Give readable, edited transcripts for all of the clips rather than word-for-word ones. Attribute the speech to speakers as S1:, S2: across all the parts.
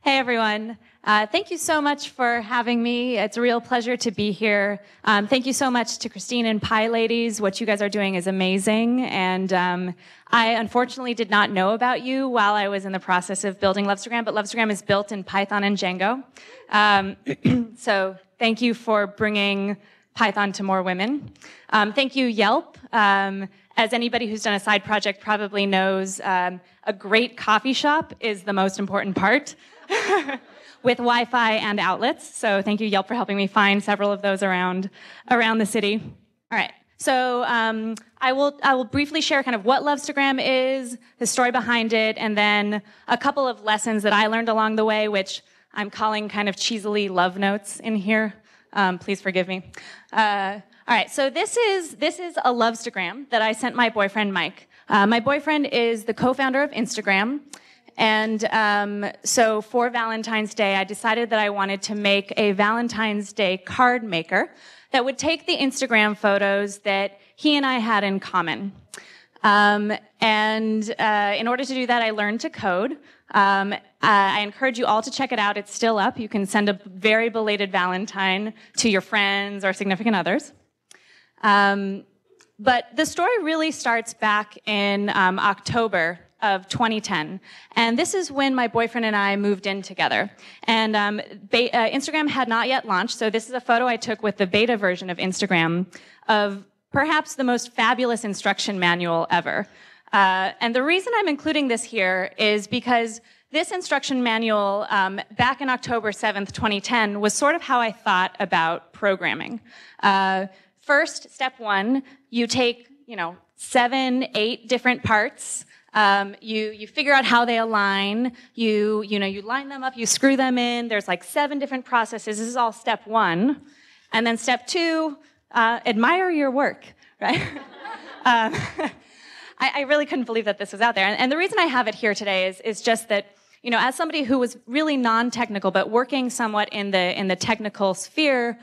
S1: Hey, everyone. Thank you so much for having me. It's a real pleasure to be here. Thank you so much to Christine and Pie Ladies. What you guys are doing is amazing. And I unfortunately did not know about you while I was in the process of building Lovestagram, but Lovestagram is built in Python and Django. So thank you for bringing Python to more women. Thank you, Yelp. As anybody who's done a side project probably knows, a great coffee shop is the most important part. With Wi-Fi and outlets. So thank you, Yelp, for helping me find several of those around the city. All right. So I will briefly share kind of what Lovestagram is, the story behind it, and then a couple of lessons that I learned along the way, which I'm calling kind of cheesily love notes in here. Please forgive me. All right. So this is a Lovestagram that I sent my boyfriend, Mike. My boyfriend is the co-founder of Instagram. And so for Valentine's Day, I decided that I wanted to make a Valentine's Day card maker that would take the Instagram photos that he and I had in common. In order to do that, I learned to code. I encourage you all to check it out. It's still up. You can send a very belated Valentine to your friends or significant others. But the story really starts back in October of 2010. And this is when my boyfriend and I moved in together. And Instagram had not yet launched, so this is a photo I took with the beta version of Instagram of perhaps the most fabulous instruction manual ever. And the reason I'm including this here is because this instruction manual back in October 7th, 2010 was sort of how I thought about programming. First, step one, you take, 7, 8 different parts. You figure out how they align, you line them up, you screw them in, there's like 7 different processes. This is all step 1. And then step 2, admire your work, right? I really couldn't believe that this was out there. And the reason I have it here today is just that, as somebody who was really non-technical, but working somewhat in the technical sphere,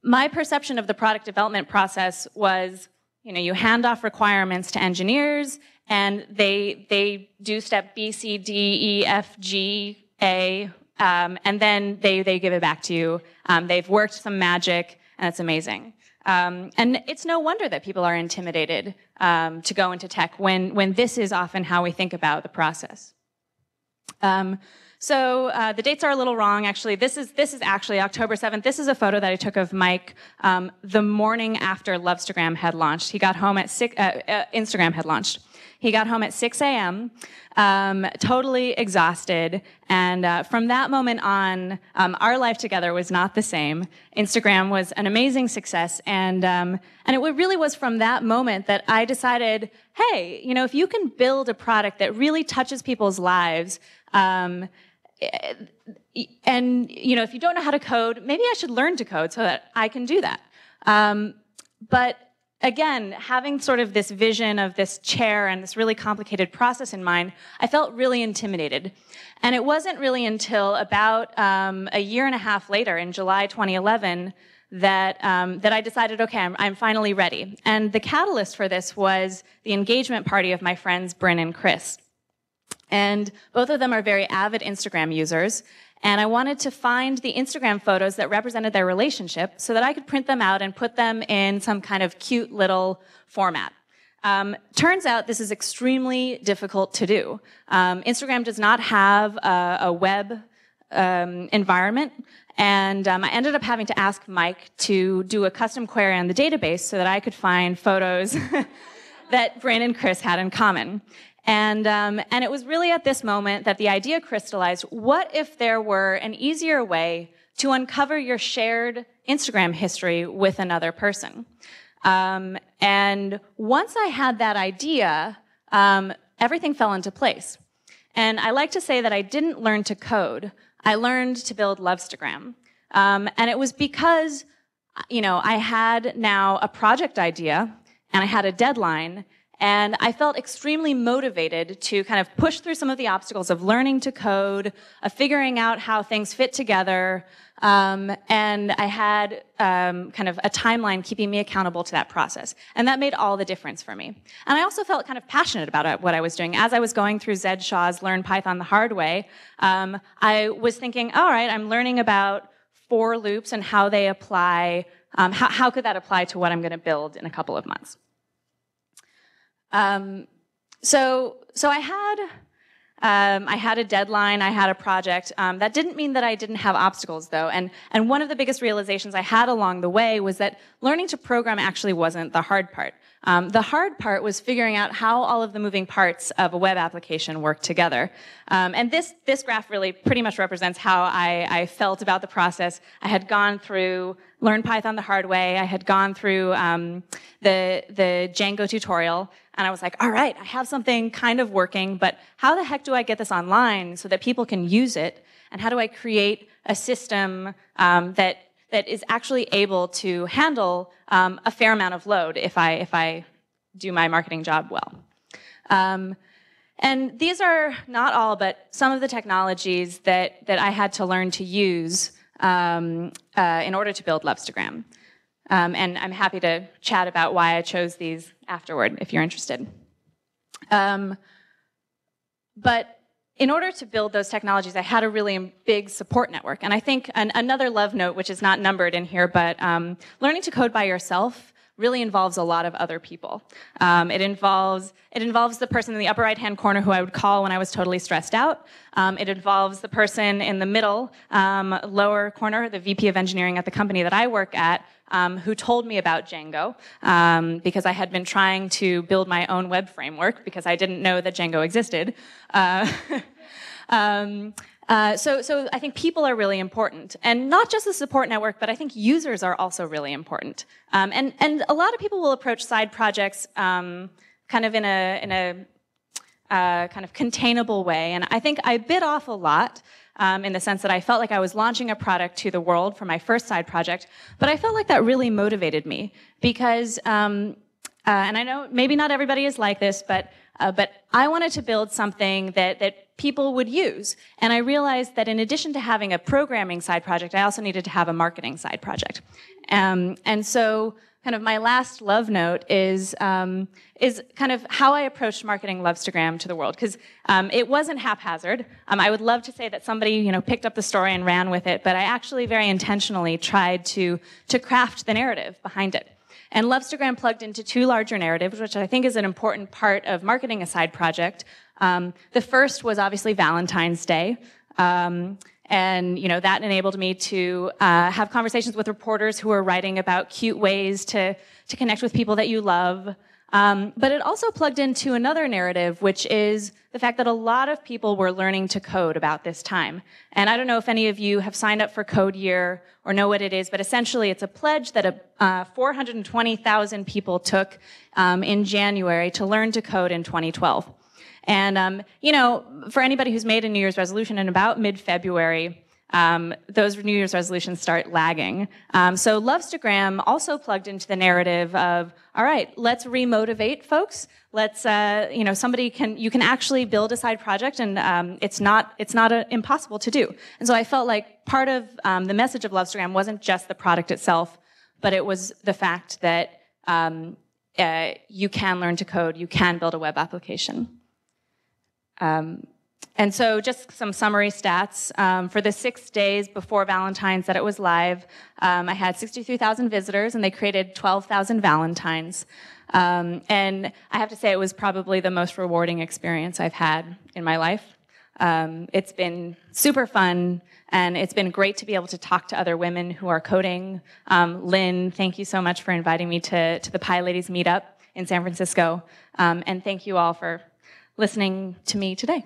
S1: my perception of the product development process was, you hand off requirements to engineers, and they do step B, C, D, E, F, G, A, and then they give it back to you. They've worked some magic, and it's amazing. And it's no wonder that people are intimidated to go into tech when this is often how we think about the process. So the dates are a little wrong, actually. This is actually October 7th. This is a photo that I took of Mike the morning after Lovestagram had launched. He got home at Instagram had launched. He got home at 6 a.m., totally exhausted. And from that moment on, our life together was not the same. Instagram was an amazing success. And it really was from that moment that I decided, hey, if you can build a product that really touches people's lives, and if you don't know how to code, maybe I should learn to code so that I can do that. But again, having sort of this vision of this chair and this really complicated process in mind, I felt really intimidated. And it wasn't really until about a year and a half later, in July 2011, that I decided, okay, I'm finally ready. And the catalyst for this was the engagement party of my friends Bryn and Chris. And both of them are very avid Instagram users. And I wanted to find the Instagram photos that represented their relationship so that I could print them out and put them in some kind of cute little format. Turns out this is extremely difficult to do. Instagram does not have a web environment. And I ended up having to ask Mike to do a custom query on the database so that I could find photos that Bryn and Chris had in common. And it was really at this moment that the idea crystallized: what if there were an easier way to uncover your shared Instagram history with another person? And once I had that idea, everything fell into place. And I like to say that I didn't learn to code. I learned to build Lovestagram. And it was because, I had now a project idea, and I had a deadline, And I felt extremely motivated to kind of push through some of the obstacles of learning to code, of figuring out how things fit together, and I had kind of a timeline keeping me accountable to that process. And that made all the difference for me. And I also felt kind of passionate about what I was doing. As I was going through Zed Shaw's Learn Python the Hard Way, I was thinking, all right, I'm learning about for loops and how they apply. How could that apply to what I'm going to build in a couple of months? So I had a deadline, I had a project. That didn't mean that I didn't have obstacles, though. And one of the biggest realizations I had along the way was that learning to program actually wasn't the hard part. The hard part was figuring out how all of the moving parts of a web application work together. And this graph really pretty much represents how I felt about the process. I had gone through Learn Python the Hard Way. I had gone through the Django tutorial. And I was like, all right, I have something kind of working, but how the heck do I get this online so that people can use it? And how do I create a system that is actually able to handle a fair amount of load if I do my marketing job well? And these are not all, but some of the technologies that I had to learn to use in order to build Lovestagram. And I'm happy to chat about why I chose these afterward, if you're interested. But in order to build those technologies, I had a really big support network. And I think another love note, which is not numbered in here, but learning to code by yourself really involves a lot of other people. It involves the person in the upper right-hand corner who I would call when I was totally stressed out. It involves the person in the middle, lower corner, the VP of engineering at the company that I work at, who told me about Django, because I had been trying to build my own web framework because I didn't know that Django existed. So I think people are really important, and not just the support network, but I think users are also really important. And a lot of people will approach side projects kind of in a kind of containable way, and I think I bit off a lot. In the sense that I felt like I was launching a product to the world for my first side project, but I felt like that really motivated me because, and I know maybe not everybody is like this, but I wanted to build something that people would use. And I realized that in addition to having a programming side project, I also needed to have a marketing side project. And so kind of my last love note is kind of how I approached marketing Lovestagram to the world, because it wasn't haphazard. I would love to say that somebody picked up the story and ran with it, but I actually very intentionally tried to craft the narrative behind it. And Lovestagram plugged into two larger narratives, which I think is an important part of marketing a side project. The first was obviously Valentine's Day. And that enabled me to have conversations with reporters who are writing about cute ways to connect with people that you love. But it also plugged into another narrative, which is the fact that a lot of people were learning to code about this time. And I don't know if any of you have signed up for Code Year or know what it is, but essentially it's a pledge that 420,000 people took in January to learn to code in 2012. And, for anybody who's made a New Year's resolution in about mid-February, those New Year's resolutions start lagging. So Lovestagram also plugged into the narrative of, all right, let's remotivate folks. Let's, you can actually build a side project, and it's not impossible to do. And so I felt like part of the message of Lovestagram wasn't just the product itself, but it was the fact that you can learn to code, you can build a web application. And so just some summary stats. For the 6 days before Valentine's that it was live, I had 63,000 visitors, and they created 12,000 Valentines. And I have to say it was probably the most rewarding experience I've had in my life. It's been super fun, and it's been great to be able to talk to other women who are coding. Lynn, thank you so much for inviting me to the PyLadies meetup in San Francisco. And thank you all for listening to me today.